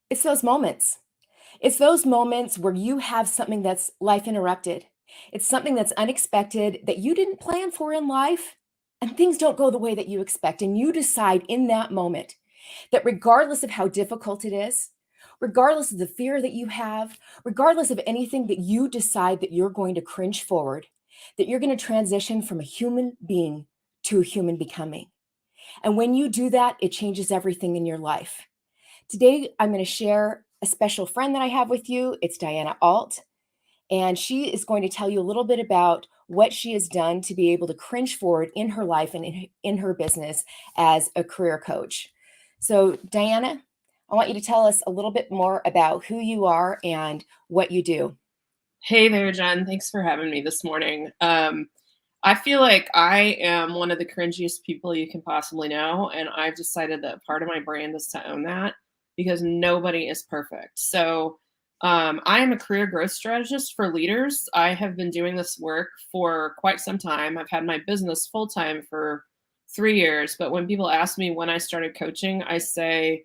It's those moments. It's those moments where you have something that's life interrupted. It's something that's unexpected that you didn't plan for in life, and things don't go the way that you expect. And you decide in that moment that regardless of how difficult it is, regardless of the fear that you have, regardless of anything, that you decide that you're going to cringe forward, that you're going to transition from a human being to a human becoming. And when you do that, it changes everything in your life. Today, I'm going to share a special friend that I have with you. It's Diana Alt, and she is going to tell you a little bit about what she has done to be able to cringe forward in her life and in her business as a career coach. So, Diana, I want you to tell us a little bit more about who you are and what you do. Hey there, Jen. Thanks for having me this morning. I feel like I am one of the cringiest people you can possibly know, and I've decided that part of my brand is to own that because nobody is perfect. So, I am a career growth strategist for leaders. I have been doing this work for quite some time. I've had my business full time for 3 years, but when people ask me when I started coaching, I say,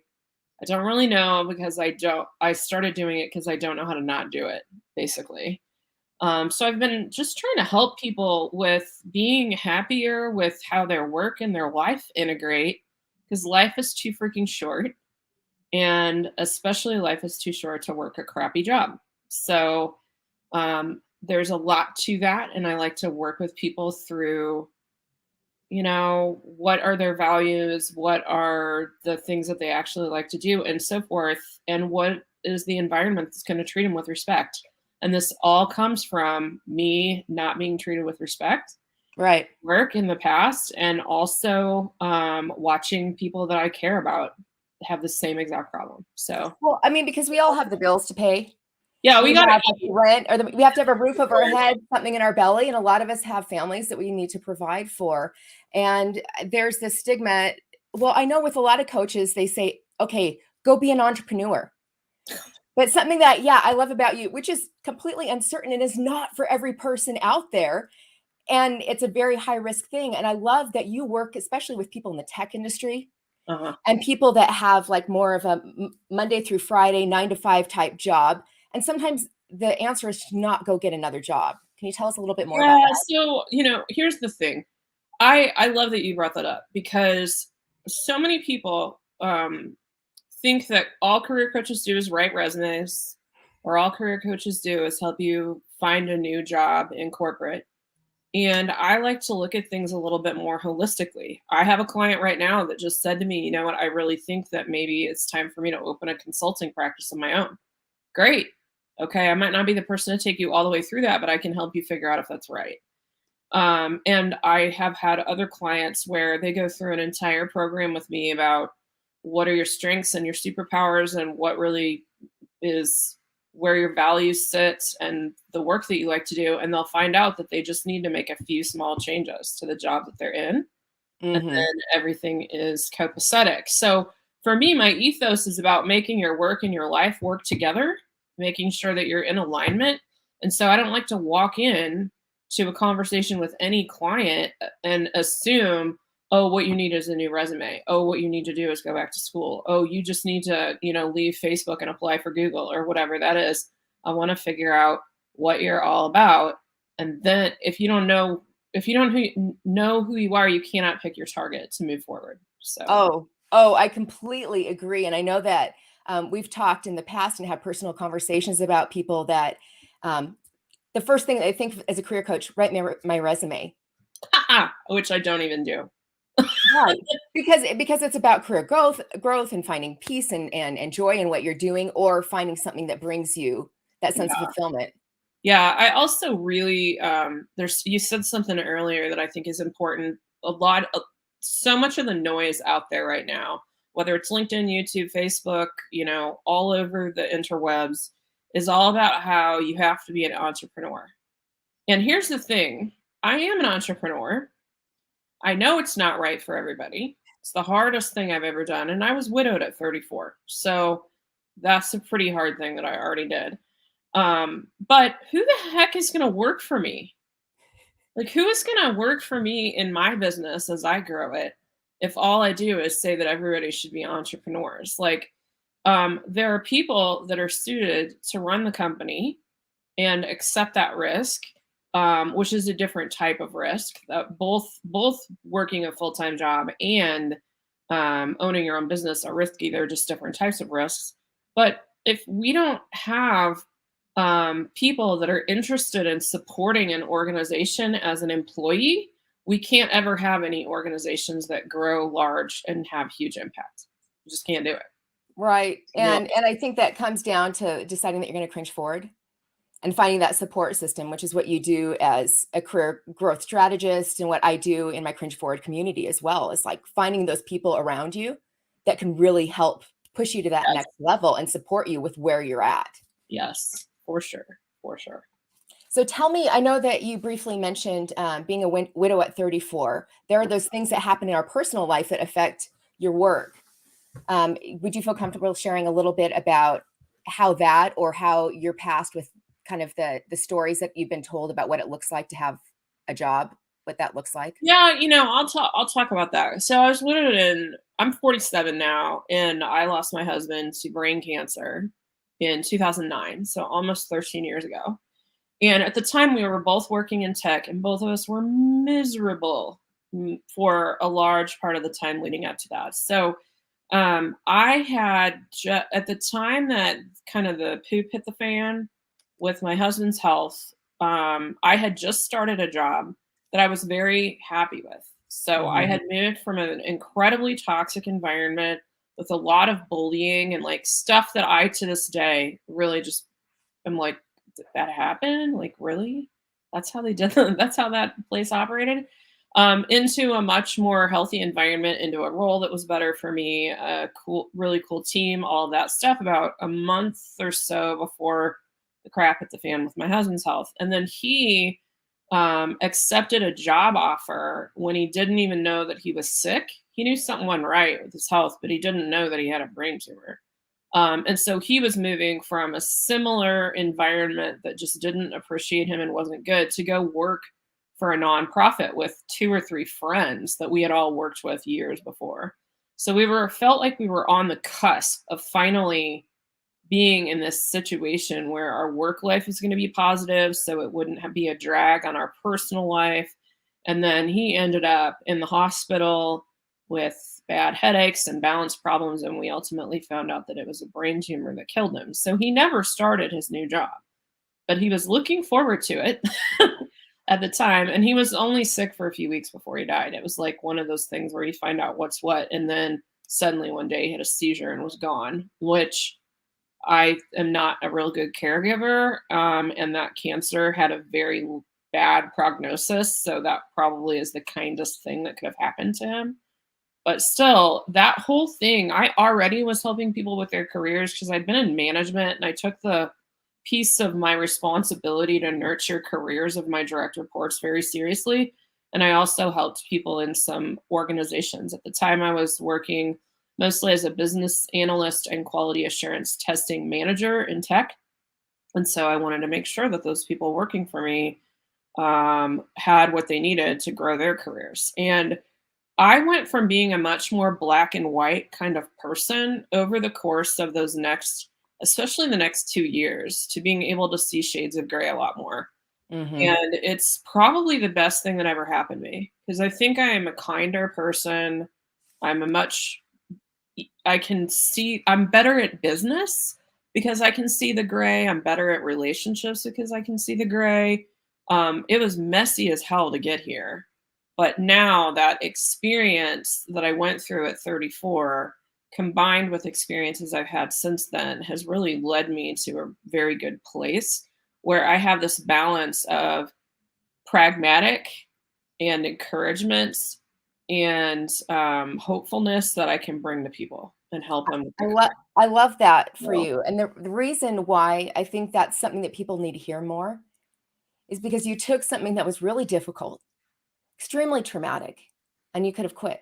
I don't really know because I started doing it because I don't know how to not do it, basically. So I've been just trying to help people with being happier with how their work and their life integrate because life is too freaking short. And especially life is too short to work a crappy job. So there's a lot to that. And I like to work with people through, what are their values? What are the things that they actually like to do and so forth? And what is the environment that's going to treat them with respect? And this all comes from me not being treated with respect, Right. work in the past, and also watching people that I care about have the same exact problem. So, Well, I mean, because we all have the bills to pay. yeah, we We got have to. rent, or we have to have a roof over our head, something in our belly, and a lot of us have families that we need to provide for. And there's this stigma. Well, I know with a lot of coaches, they say, okay, go be an entrepreneur. But something that, yeah, I love about you, which is completely uncertain and is not for every person out there. And it's a very high risk thing. And I love that you work, especially with people in the tech industry Uh-huh. and people that have like more of a Monday through Friday, 9 to 5 type job. And sometimes the answer is to not go get another job. Can you tell us a little bit more about Yeah. that? So, here's the thing. I love that you brought that up because so many people think that all career coaches do is write resumes, or all career coaches do is help you find a new job in corporate. And I like to look at things a little bit more holistically. I have a client right now that just said to me, you know what, I really think that maybe it's time for me to open a consulting practice of my own. Great. Okay, I might not be the person to take you all the way through that, but I can help you figure out if that's right. And I have had other clients where they go through an entire program with me about what are your strengths and your superpowers and what really is where your values sit and the work that you like to do. And they'll find out that they just need to make a few small changes to the job that they're in. And Mm-hmm. then everything is copacetic. So for me, my ethos is about making your work and your life work together, making sure that you're in alignment. And so I don't like to walk in to a conversation with any client and assume, oh, what you need is a new resume. Oh, what you need to do is go back to school. Oh, you just need to, leave Facebook and apply for Google or whatever that is. I want to figure out what you're all about. And then if you don't know who you are, you cannot pick your target to move forward. So, I completely agree. And I know that we've talked in the past and had personal conversations about people that the first thing that I think as a career coach, write my resume. which I don't even do. Right. Because it's about career growth and finding peace and joy in what you're doing, or finding something that brings you that sense of Yeah. fulfillment. Yeah. I also really, you said something earlier that I think is important. So much of the noise out there right now, whether it's LinkedIn, YouTube, Facebook, all over the interwebs, is all about how you have to be an entrepreneur. And here's the thing, I am an entrepreneur. I know it's not right for everybody. It's the hardest thing I've ever done. And I was widowed at 34. So that's a pretty hard thing that I already did. But who the heck is going to work for me? Like, who is going to work for me in my business as I grow it if all I do is say that everybody should be entrepreneurs? Like, there are people that are suited to run the company and accept that risk, which is a different type of risk. Both working a full-time job and owning your own business are risky. They're just different types of risks. But if we don't have people that are interested in supporting an organization as an employee, we can't ever have any organizations that grow large and have huge impact. You just can't do it. Right. Really. And I think that comes down to deciding that you're going to cringe forward and finding that support system, which is what you do as a career growth strategist and what I do in my cringe forward community as well, is like finding those people around you that can really help push you to that Yes. next level and support you with where you're at. Yes, for sure. For sure. So tell me, I know that you briefly mentioned being a widow at 34. There are those things that happen in our personal life that affect your work. Would you feel comfortable sharing a little bit about how that, or how your past with kind of the stories that you've been told about what it looks like to have a job, what that looks like? Yeah, I'll talk about that. So I was widowed I'm 47 now, and I lost my husband to brain cancer in 2009, so almost 13 years ago. And at the time we were both working in tech, and both of us were miserable for a large part of the time leading up to that. So I had at the time that kind of the poop hit the fan with my husband's health. I had just started a job that I was very happy with. So I Mhm. had moved from an incredibly toxic environment with a lot of bullying and like stuff that I to this day really just am like, did that happen? Like, really? That's how they did that's how that place operated? Into a much more healthy environment, into a role that was better for me, a cool, really cool team, all of that stuff about a month or so before the crap hit the fan with my husband's health. And then he accepted a job offer when he didn't even know that he was sick. He knew something wasn't right with his health, but he didn't know that he had a brain tumor. And so he was moving from a similar environment that just didn't appreciate him and wasn't good to go work for a nonprofit with two or three friends that we had all worked with years before. So we felt like we were on the cusp of finally being in this situation where our work life is going to be positive, so it wouldn't be a drag on our personal life. And then he ended up in the hospital with bad headaches and balance problems, and we ultimately found out that it was a brain tumor that killed him. So he never started his new job, but he was looking forward to it at the time. And he was only sick for a few weeks before he died. It was like one of those things where you find out what's what, and then suddenly one day he had a seizure and was gone, which I am not a real good caregiver, and that cancer had a very bad prognosis. So that probably is the kindest thing that could have happened to him. But still, that whole thing, I already was helping people with their careers because I'd been in management, and I took the piece of my responsibility to nurture careers of my direct reports very seriously. And I also helped people in some organizations. At the time, I was working mostly as a business analyst and quality assurance testing manager in tech. And so I wanted to make sure that those people working for me had what they needed to grow their careers. And I went from being a much more black and white kind of person over the course of those next, especially the next 2 years, to being able to see shades of gray a lot more. Mhm. And it's probably the best thing that ever happened to me because I think I am a kinder person. I'm a much, I can see, I'm better at business because I can see the gray. I'm better at relationships because I can see the gray. It was messy as hell to get here. But now that experience that I went through at 34, combined with experiences I've had since then, has really led me to a very good place where I have this balance of pragmatic and encouragement and hopefulness that I can bring to people and help them with I their love I love that for career. you. And the reason why I think that's something that people need to hear more is because you took something that was really difficult, extremely traumatic, and you could have quit.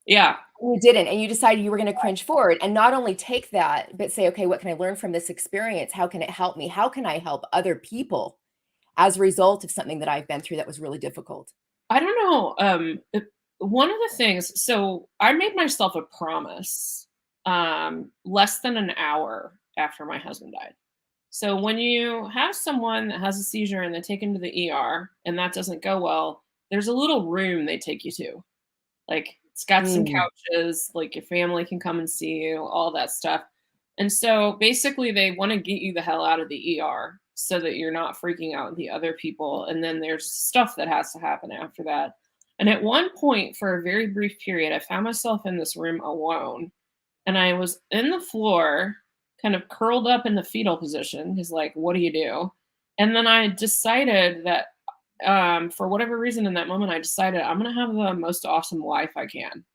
Yeah, You didn't, and you decided you were gonna cringe forward and not only take that, but say, "Okay, what can I learn from this experience? How can it help me? How can I help other people as a result of something that I've been through that was really difficult?" I don't know. One of the things, so I made myself a promise less than an hour after my husband died. So when you have someone that has a seizure and they take him to the ER and that doesn't go well, there's a little room they take you to. Like, it's got some Mm. couches, like, your family can come and see you, all that stuff. And so, basically, they wanna get you the hell out of the ER so that you're not freaking out the other people, and then there's stuff that has to happen after that. And at one point, for a very brief period, I found myself in this room alone, and I was in the floor, kind of curled up in the fetal position. He's like, "What do you do?" And then I decided that, for whatever reason in that moment, I decided I'm gonna have the most awesome life I can.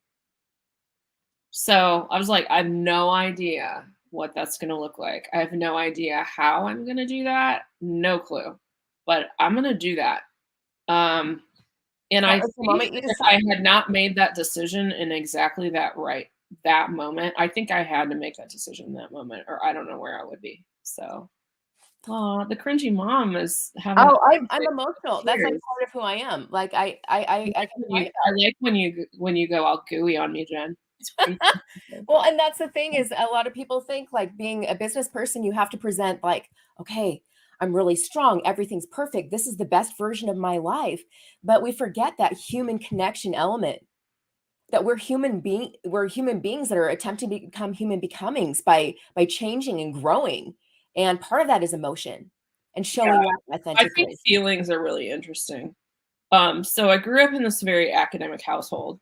So I was like, I have no idea what that's gonna look like. I have no idea how I'm gonna do that. No clue. But I'm gonna do that. Um, and That I was the think moment you that if I decided. had not made that decision in exactly that moment, I think I had to make that decision in that moment, or I don't know where I would be. So, the cringy mom is having Oh, all I'm the emotional. That's, like, tears. part of who I am. Like, I can cry I about it. like when you go all gooey on me, Jen. It's pretty sensitive. Well, and that's the thing is a lot of people think, like, being a business person, you have to present like, "Okay, I'm really strong. Everything's perfect. This is the best version of my life." But we forget that human connection element, that we're human beings that are attempting to become human becomings by changing and growing. And part of that is emotion and Yeah, showing up I think authentically. feelings are really interesting. So I grew up in this very academic household.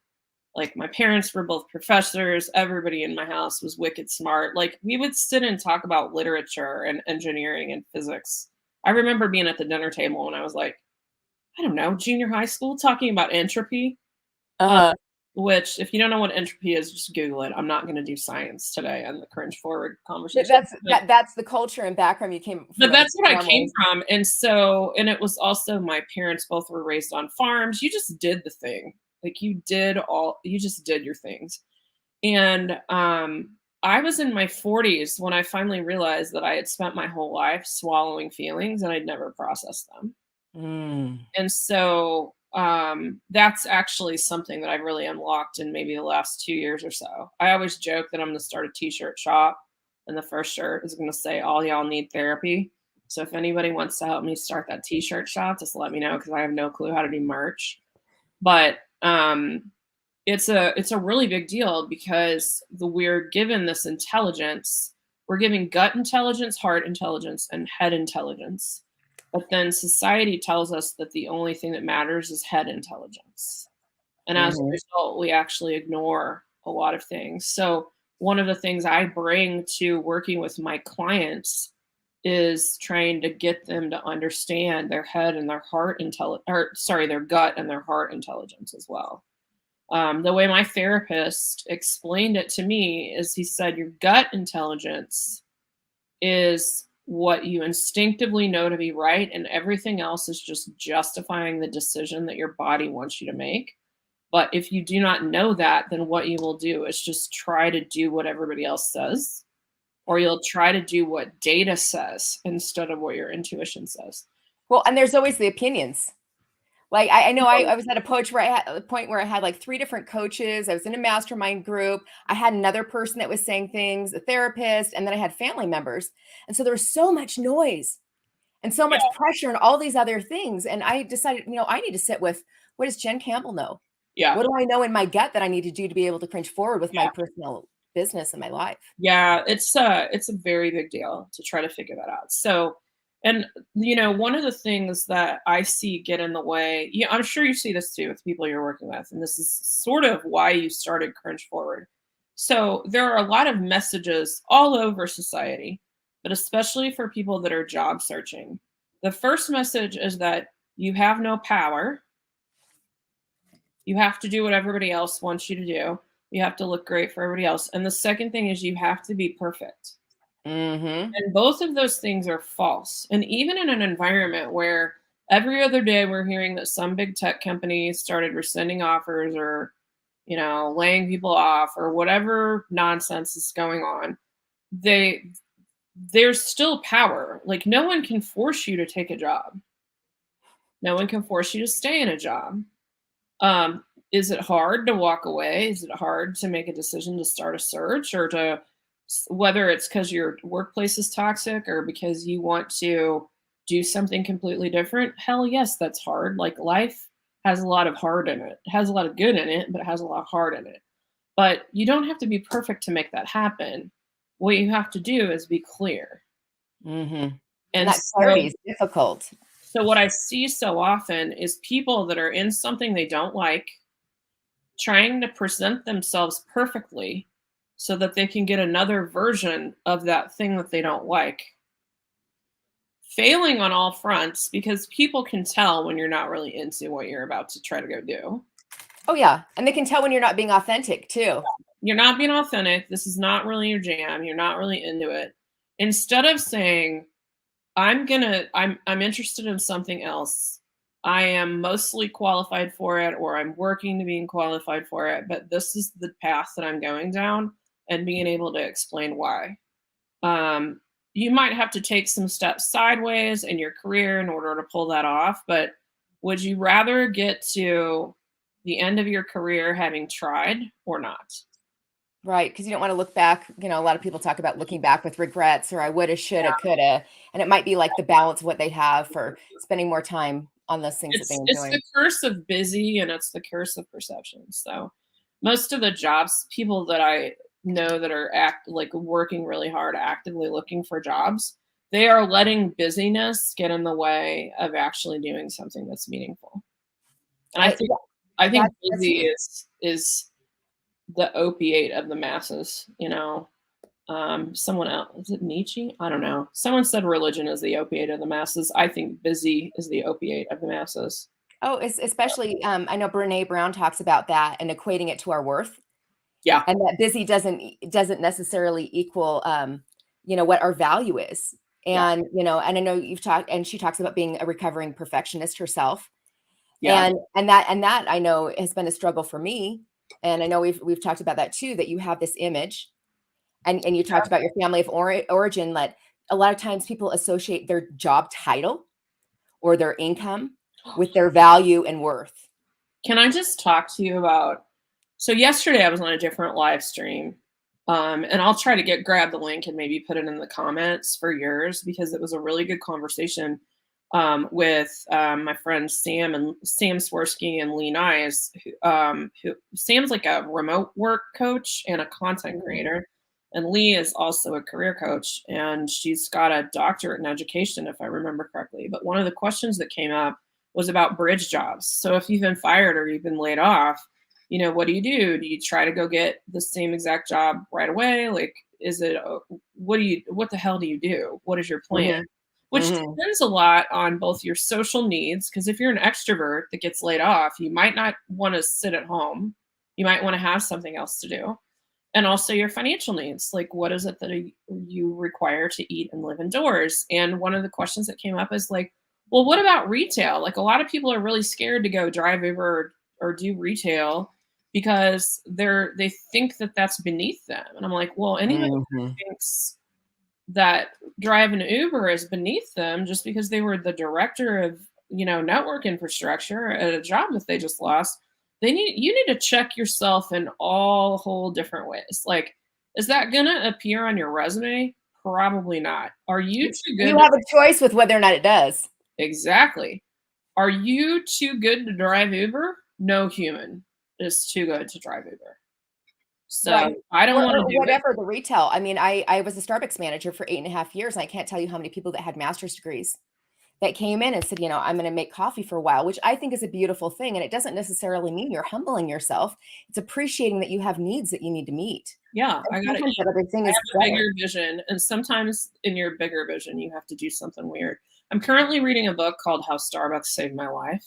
Like, my parents were both professors, everybody in my house was wicked smart. Like, we would sit and talk about literature and engineering and physics. I remember being at the dinner table when I was like, I don't know, junior high school, talking about entropy. Uh, Uh-huh. which, if you don't know what entropy is, just Google it. I'm not gonna do science today on the Cringe Forward Th Conversation, that's that's the culture and background you came but from as that's what a I came family. from, and it was also my parents both were raised on farms. You just did the thing. Like, you just did your things. And, I was in my 40s when I finally realized that I had spent my whole life swallowing feelings and I'd never processed them. Mm. And so, that's actually something that I've really unlocked in maybe the last 2 years or so. I always joke that I'm gonna start a t-shirt shop, and the first shirt is gonna say, "All y'all need therapy." So if anybody wants to help me start that t-shirt shop, just let me know because I have no clue how to do merch. But, it's a really big deal because we're given this intelligence. We're given gut intelligence, heart intelligence, and head intelligence. But then society tells us that the only thing that matters is head intelligence. And as a Mhm. result, we actually ignore a lot of things. So one of the things I bring to working with my clients is trying to get them to understand their head and their heart or sorry, their gut and their heart intelligence as well. The way my therapist explained it to me is he said, your gut intelligence is what you instinctively know to be right, and everything else is just justifying the decision that your body wants you to make. But if you do not know that, then what you will do is just try to do what everybody else says, or you'll try to do what data says instead of what your intuition says. Well, and there's always the opinions. Like, I know I was at a point where I had, like, 3 different coaches. I was in a mastermind group. I had another person that was saying things, a therapist, and then I had family members. And so there was so much noise and so Yeah, much pressure and all these other things. And I decided, I need to sit with, what does Jen Campbell know? yeah, What do I know in my gut that I need to do to be able to cringe forward with my yeah. personal business and my life? Yeah, it's a very big deal to try to figure that out. So, and one of the things that I see get in the way, yeah, I'm sure you see this too with people you're working with, and this is sort of why you started Cringe Forward. So there are a lot of messages all over society, but especially for people that are job searching. The first message is that you have no power. You have to do what everybody else wants you to do. You have to look great for everybody else. And the second thing is you have to be perfect. Mhm. And both of those things are false. And even in an environment where every other day we're hearing that some big tech companies started rescinding offers or, laying people off or whatever nonsense is going on, they there's still power. Like, no one can force you to take a job. No one can force you to stay in a job. is it hard to walk away? Is it hard to make a decision to start a search, or to, whether it's because your workplace is toxic or because you want to do something completely different? Hell yes, that's hard. Like, life has a lot of hard in it. It has a lot of good in it, but it has a lot of hard in it. But you don't have to be perfect to make that happen. What you have to do is be clear. And And that clarity is difficult. so what I see so often is people that are in something they don't like, trying to present themselves perfectly so that they can get another version of that thing that they don't like. Failing on all fronts, because people can tell when you're not really into what you're about to try to go do. Oh yeah, and they can tell when you're not being authentic too. You're not being authentic. This is not really your jam. You're not really into it. Instead of saying, I'm interested in something else. I am mostly qualified for it, or I'm working to being qualified for it, but this is the path that I'm going down, and being able to explain why. You might have to take some steps sideways in your career in order to pull that off, but would you rather get to the end of your career having tried or not? Right, because you don't want to look back. You know, a lot of people talk about looking back with regrets, or I woulda, shoulda, coulda, and it might be like the balance of what they have for spending more time on those things that they It's enjoy. the curse of busy, and it's the curse of perception. So most of the jobs, people that I know that are working really hard, actively looking for jobs, they are letting busyness get in the way of actually doing something that's meaningful. And I think I think That's busy huge. is the opiate of the masses, you know. Someone else, is it Nietzsche? I don't know. Someone said religion is the opiate of the masses. I think busy is the opiate of the masses. Oh, especially, I know Brené Brown talks about that and equating it to our worth, Yeah. and that busy doesn't necessarily equal, you know, what our value is. Yeah. And, you know, and I know you've talked, and she talks about being a recovering perfectionist herself. Yeah. And that I know has been a struggle for me. And I know we've talked about that too, that you have this image, and you talked about your family of origin, that a lot of times people associate their job title or their income with their value and worth. Can I just talk to you about, so yesterday I was on a different live stream. And I'll try to grab the link and maybe put it in the comments for yours, because it was a really good conversation with my friends Sam Swirsky and Lee Nyes, who Sam's like a remote work coach and a content creator, and Lee is also a career coach, and she's got a doctorate in education, if I remember correctly. But one of the questions that came up was about bridge jobs. So if you've been fired or you've been laid off, you know, what do? Do you try to go get the same exact job right away? Like, is it, what the hell do you do? What is your plan? Mhm. Which Mhm. depends a lot on both your social needs, because if you're an extrovert that gets laid off, you might not want to sit at home. You might want to have something else to do. And also your financial needs. Like, what is it that you require to eat and live indoors? And one of the questions that came up is like, well, what about retail? Like, a lot of people are really scared to go drive Uber or do retail because they think that that's beneath them. And I'm like, well, anybody who Mhm. thinks that driving Uber is beneath them just because they were the director of, you know, network infrastructure at a job that they just lost, you need to check yourself in all whole different ways. Like, is that gonna appear on your resume? Probably not. Are you too good You to, have a choice with whether or not it does. exactly. Are you too good to drive Uber? No human is too good to drive Uber. Right. So I don't want to Or do it. whatever the retail. I mean, I was a Starbucks manager for 8.5 years, and I can't tell you how many people that had master's degrees that came in and said, you know, I'm going to make coffee for a while, which I think is a beautiful thing. And it doesn't necessarily mean you're humbling yourself. It's appreciating that you have needs that you need to meet. Yeah, And I gotta sometimes eat. that other thing I is have a better. bigger vision, and sometimes in your bigger vision, you have to do something weird. I'm currently reading a book called How Starbucks Saved My Life,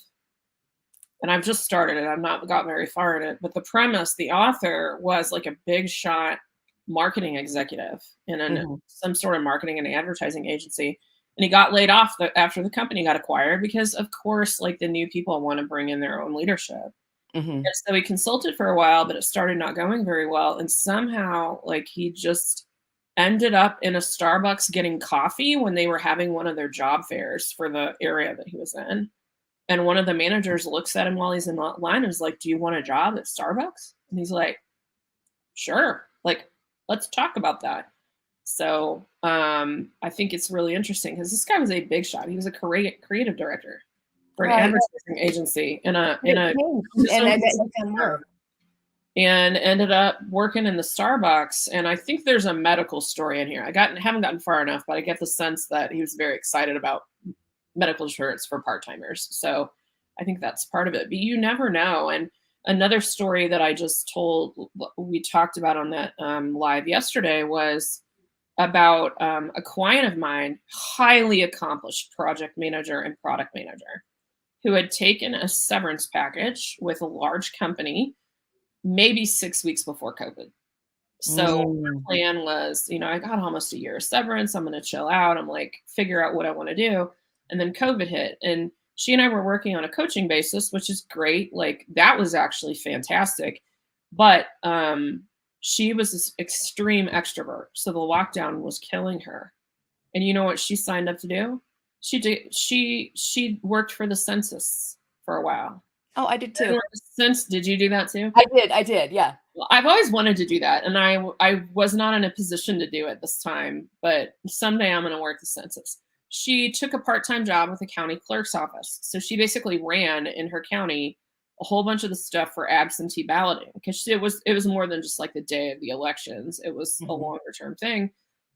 and I've just started it. I've not got very far in it, but the premise, the author was like a big shot marketing executive in Mhm. some sort of marketing and advertising agency, and he got laid off after the company got acquired because, of course, like the new people want to bring in their own leadership. Mhm. And so he consulted for a while, but it started not going very well. And somehow, like, he just ended up in a Starbucks getting coffee when they were having one of their job fairs for the area that he was in. And one of the managers looks at him while he's in line and is like, "Do you want a job at Starbucks?" And he's like, "Sure. Like, let's talk about that." So I think it's really interesting because this guy was a big shot. He was a creative director for an Right. advertising agency in a But it changed, his and own I bet you consulting found firm, more. and ended up working in the Starbucks. And I think there's a medical story in here. Haven't gotten far enough, but I get the sense that he was very excited about medical insurance for part-timers. So I think that's part of it. But you never know. And another story that I just told, we talked about on that live yesterday, was about a client of mine, highly accomplished project manager and product manager, who had taken a severance package with a large company maybe 6 weeks before COVID. So her Mm. plan was, I got almost a year of severance. I'm going to chill out. I'm like, figure out what I want to do. And then COVID hit. And she and I were working on a coaching basis, which is great. Like, that was actually fantastic. But she was this extreme extrovert. So the lockdown was killing her. And you know what she signed up to do? She worked for the census for a while. Oh, I did too. Did you do that too? I did, yeah. Well, I've always wanted to do that, and I was not in a position to do it this time, but someday I'm going to work the census. She took a part-time job with the county clerk's office. So she basically ran in her county a whole bunch of the stuff for absentee balloting, because it was more than just like the day of the elections. It was a Mhm. longer term thing.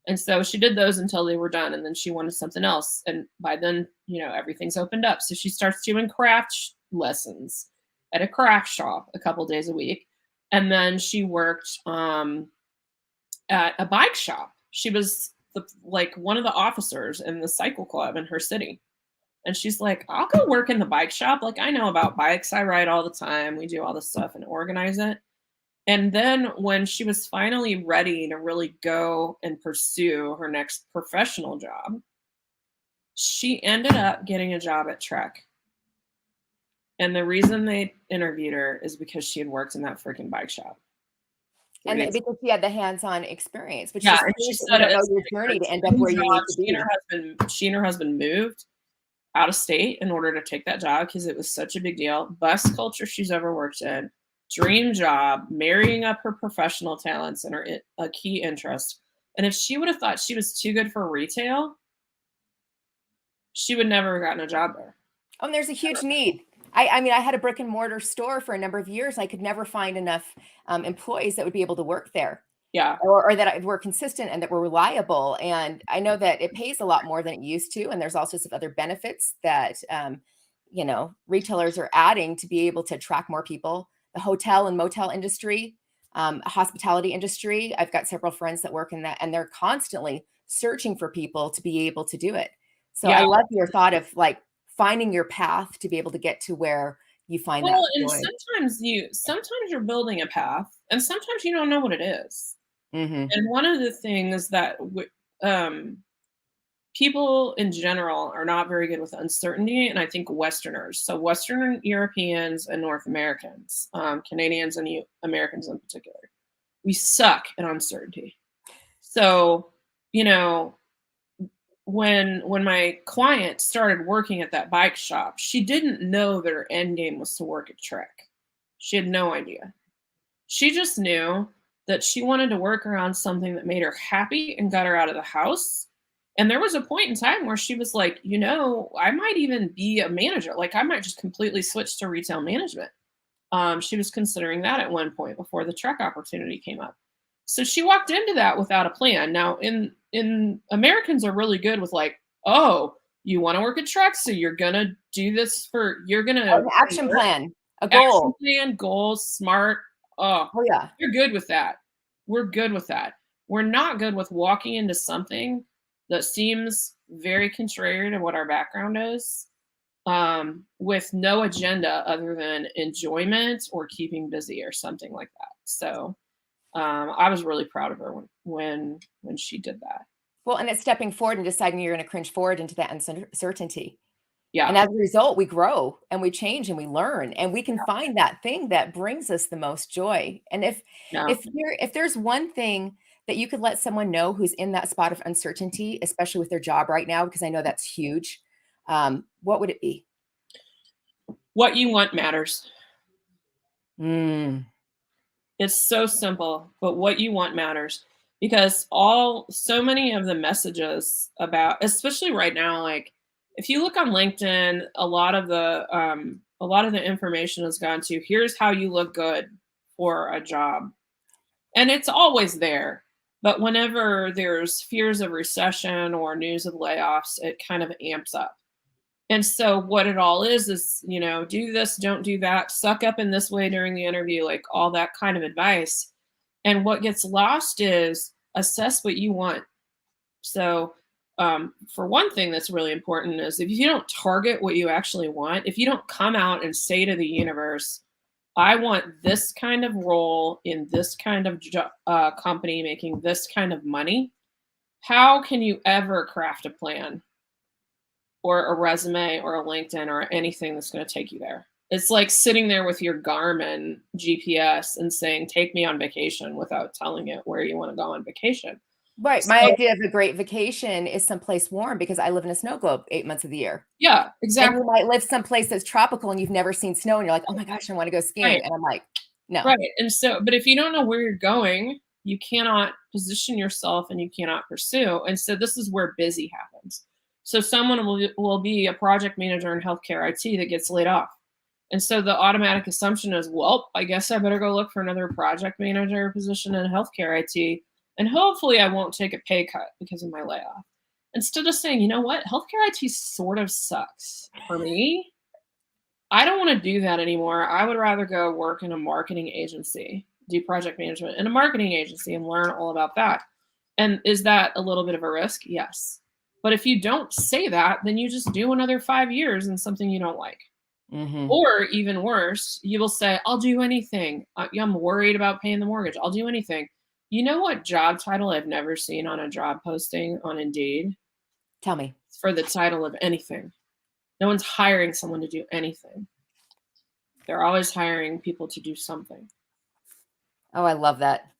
And so she did those until they were done, and then she wanted something else. And by then, everything's opened up. So she starts doing craft lessons at a craft shop a couple days a week. And then she worked at a bike shop. She was like one of the officers in the cycle club in her city. And she's like, "I'll go work in the bike shop. Like, I know about bikes. I ride all the time. We do all this stuff and organize it." And then when she was finally ready to really go and pursue her next professional job, she ended up getting a job at Trek. And the reason they interviewed her is because she had worked in that freaking bike shop. And because she had the hands-on experience, which Yeah, just and she proves that you said don't know it's your like her journey to end up dream where you need job. to She and be. her husband moved out of state in order to take that job because it was such a big deal. Best culture she's ever worked in. Dream job, marrying up her professional talents and a key interest. And if she would have thought she was too good for retail, she would never have gotten a job there. Oh, and there's a huge need. I mean, I had a brick and mortar store for a number of years. I could never find enough employees that would be able to work there, Yeah. or that were consistent and that were reliable. And I know that it pays a lot more than it used to. And there's all sorts of other benefits that, retailers are adding to be able to attract more people. The hotel and motel industry, hospitality industry. I've got several friends that work in that, and they're constantly searching for people to be able to do it. So I Yeah. love your thought of like finding your path to be able to get to where you find that Well, and joy. sometimes you're building a path and sometimes you don't know what it is. Mhm. And one of the things that people in general are not very good with uncertainty, and I think Westerners, so Western Europeans and North Americans, Canadians and Americans in particular, we suck at uncertainty. So, you know, when my client started working at that bike shop, she didn't know that her end game was to work at Trek. She had no idea. She just knew that she wanted to work around something that made her happy and got her out of the house. And there was a point in time where she was like, I might even be a manager. Like, I might just completely switch to retail management. She was considering that at one point before the Trek opportunity came up. So she walked into that without a plan. Now, in Americans are really good with like, "Oh, you want to work at Trek, so you're gonna do this you're An gonna action plan, a action goal. plan, goals, smart." Oh, Oh, yeah. you're good with that. We're good with that. We're not good with walking into something that seems very contrary to what our background is, with no agenda other than enjoyment or keeping busy or something like that. So I was really proud of her when she did that. Well, and it's stepping forward and deciding you're gonna cringe forward into that uncertainty. And Yeah, as a result, we grow and we change and we learn and we can find that thing that brings us the most joy. And yeah. if there's one thing that you could let someone know who's in that spot of uncertainty, especially with their job right now, because I know that's huge, what would it be? What you want matters. Mm. It's so simple, but what you want matters because so many of the messages about, especially right now, like if you look on LinkedIn, a lot of the information has gone to here's how you look good for a job. And it's always there. But whenever there's fears of recession or news of layoffs, it kind of amps up. And so what it all is, do this, don't do that, suck up in this way during the interview, like all that kind of advice. And what gets lost is assess what you want. So, for one thing that's really important is if you don't target what you actually want, if you don't come out and say to the universe, I want this kind of role in this kind of company making this kind of money, how can you ever craft a plan or a resume or a LinkedIn or anything that's going to take you there? It's like sitting there with your Garmin GPS and saying, take me on vacation without telling it where you want to go on vacation. Right. So, My idea of a great vacation is someplace warm because I live in a snow globe 8 months of the year. yeah, And exactly. you might live someplace that's tropical and you've never seen snow and you're like, oh my gosh, I want to go skiing. Right. And I'm like, no. Right. And so, but if you don't know where you're going, you cannot position yourself and you cannot pursue. And so this is where busy happens. So someone will be a project manager in healthcare IT that gets laid off. And so the automatic assumption is, well, I guess I better go look for another project manager position in healthcare IT. And hopefully I won't take a pay cut because of my layoff. Instead of saying, you know what, healthcare IT sort of sucks for me. I don't want to do that anymore. I would rather go work in a marketing agency, do project management in a marketing agency and learn all about that. And is that a little bit of a risk? Yes. But if you don't say that, then you just do another 5 years in something you don't like. Mm-hmm. Or even worse, you will say, I'll do anything. I'm worried about paying the mortgage. I'll do anything. You know what job title I've never seen on a job posting on Indeed? Tell me. It's for the title of anything. No one's hiring someone to do anything. They're always hiring people to do something. Oh, I love that.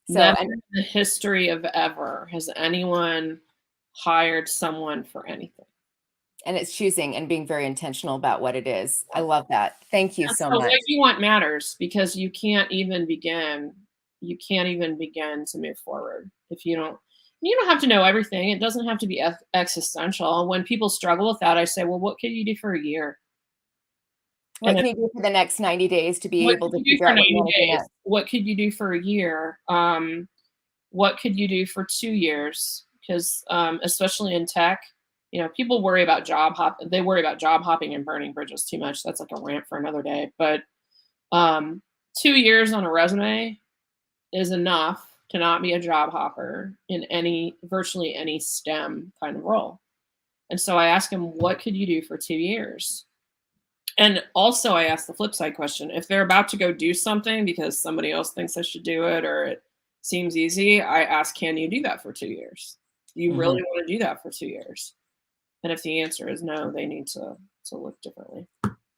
So, Never in the history of ever has anyone hired someone for anything. and it's choosing and being very intentional about what it is. I love that. Thank you so much. What you want matters because you can't even begin to move forward if you don't have to know everything. It doesn't have to be existential. When people struggle with that, I say, well, what could you do for a year? What can you do for the next 90 days to be able to figure out what you want to do next? What could you do for a year? What could you do for 2 years? Because especially in tech, people worry about they worry about job hopping and burning bridges too much. That's like a rant for another day. But 2 years on a resume is enough to not be a job hopper in virtually any STEM kind of role. And so I ask them, what could you do for 2 years? And also I ask the flip side question. If they're about to go do something because somebody else thinks I should do it or it seems easy, I ask, can you do that for 2 years? Do you really want to do that for 2 years? And if the answer is no, they need to look differently.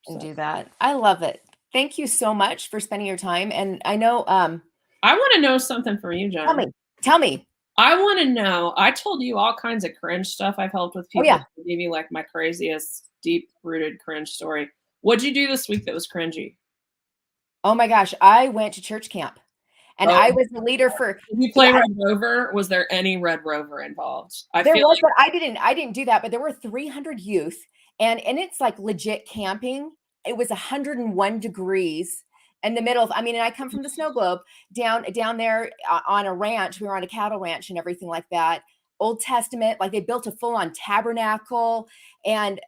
And do that. I love it. Thank you so much for spending your time. And I know I want to know something from you, Jen. Tell me. I want to know. I told you all kinds of cringe stuff I've helped with people. Oh, yeah. To give you like my craziest deep-rooted cringe story. What'd you do this week that was cringy? Oh my gosh, I went to church camp. And I was the leader for. Did you play Red Rover? Was there any Red Rover involved? There was, but I didn't do that. But there were 300 youth, and it's like legit camping. It was 101 degrees in the middle of. And I come from the snow globe down there on a ranch. We were on a cattle ranch and everything like that. Old Testament, like they built a full-on tabernacle, and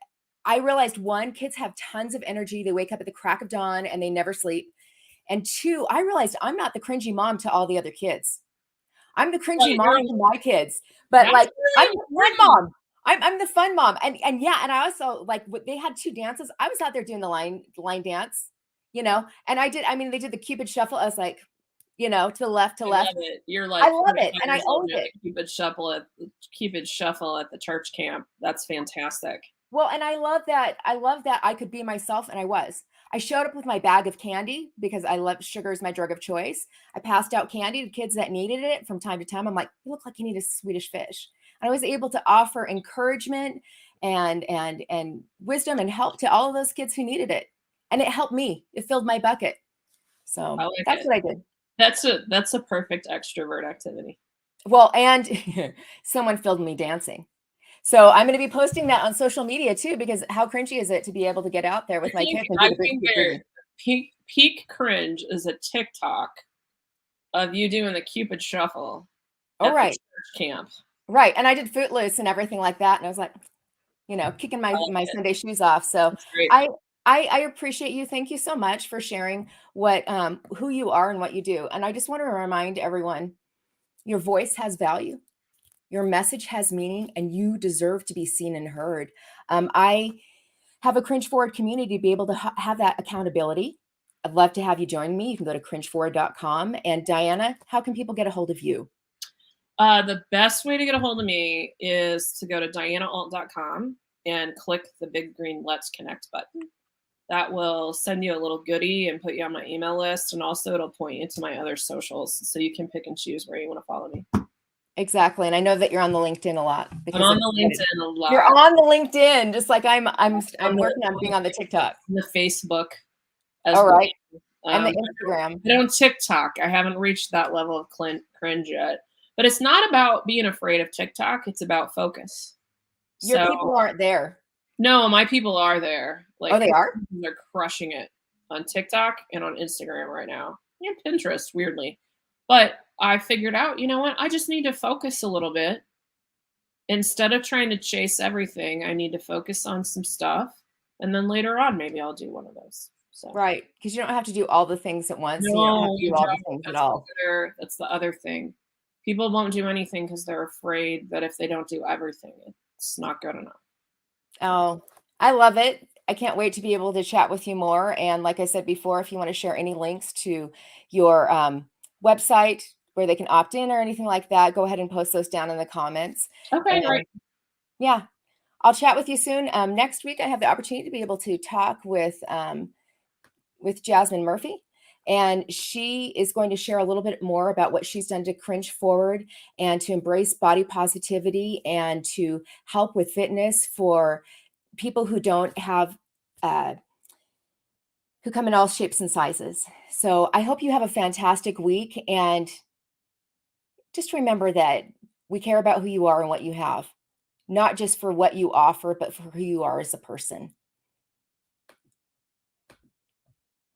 I realized one, kids have tons of energy. They wake up at the crack of dawn and they never sleep. And two, I realized I'm not the cringy mom to all the other kids. I'm the cringy mom to my kids, but like I'm the fun mom. I'm the fun mom. And I also like they had 2 dances. I was out there doing the line dance, and I did. They did the Cupid shuffle. I was like, to the left, to left. Love it. You're like, I love it, and I owned it. Cupid shuffle at the church camp. That's fantastic. Well, and I love that I could be myself, and I was. I showed up with my bag of candy because I love sugar is my drug of choice. I passed out candy to kids that needed it from time to time. I'm like, you look like you need a Swedish fish. And I was able to offer encouragement and wisdom and help to all of those kids who needed it. And it helped me. It filled my bucket. So I like that's it. what I did. That's a perfect extrovert activity. Well, and someone filmed me dancing. So I'm going to be posting that on social media too, because how cringy is it to be able to get out there with my kids and do I the think Britney there Spears? peak cringe is a TikTok of you doing the Cupid shuffle Oh, at the right. church camp. Right. And I did Footloose and everything like that. And I was like, kicking I my like it. Sunday shoes off. So That's great. I I appreciate you. Thank you so much for sharing what who you are and what you do. And I just want to remind everyone, your voice has value. Your message has meaning, and you deserve to be seen and heard. I have a Cringe Forward community to be able to have that accountability. I'd love to have you join me. You can go to cringeforward.com. And Diana, how can people get a hold of you? The best way to get a hold of me is to go to dianaalt.com and click the big green Let's Connect button. That will send you a little goodie and put you on my email list. And also, it'll point you to my other socials so you can pick and choose where you want to follow me. Exactly. And I know that you're on the LinkedIn a lot I'm because on of the LinkedIn a you're lot. on the LinkedIn, just like I'm On working on being on the TikTok. the Facebook as All well. right. And the Instagram. I don't TikTok. I haven't reached that level of cringe yet. But it's not about being afraid of TikTok. It's about focus. Your So people aren't there. no, my people are there. Oh, Like they are? they're crushing it on TikTok and on Instagram right now. And Pinterest, weirdly. But I figured out, you know what? I just need to focus a little bit. Instead of trying to chase everything, I need to focus on some stuff. And then later on, maybe I'll do one of those. So Right. Because you don't have to do all the things at once, and you don't have no, to you do all the don't. things at all. That's the other thing. People won't do anything because they're afraid that if they don't do everything, it's not good enough. Oh, I love it. I can't wait to be able to chat with you more. And like I said before, if you want to share any links to your website where they can opt in or anything like that, go ahead and post those down in the comments. Okay, And great. yeah, I'll chat with you soon. Next week, I have the opportunity to be able to talk with Jasmine Murphy. And she is going to share a little bit more about what she's done to cringe forward and to embrace body positivity and to help with fitness for people who don't have, who come in all shapes and sizes. So I hope you have a fantastic week. And just remember that we care about who you are and what you have, not just for what you offer, but for who you are as a person.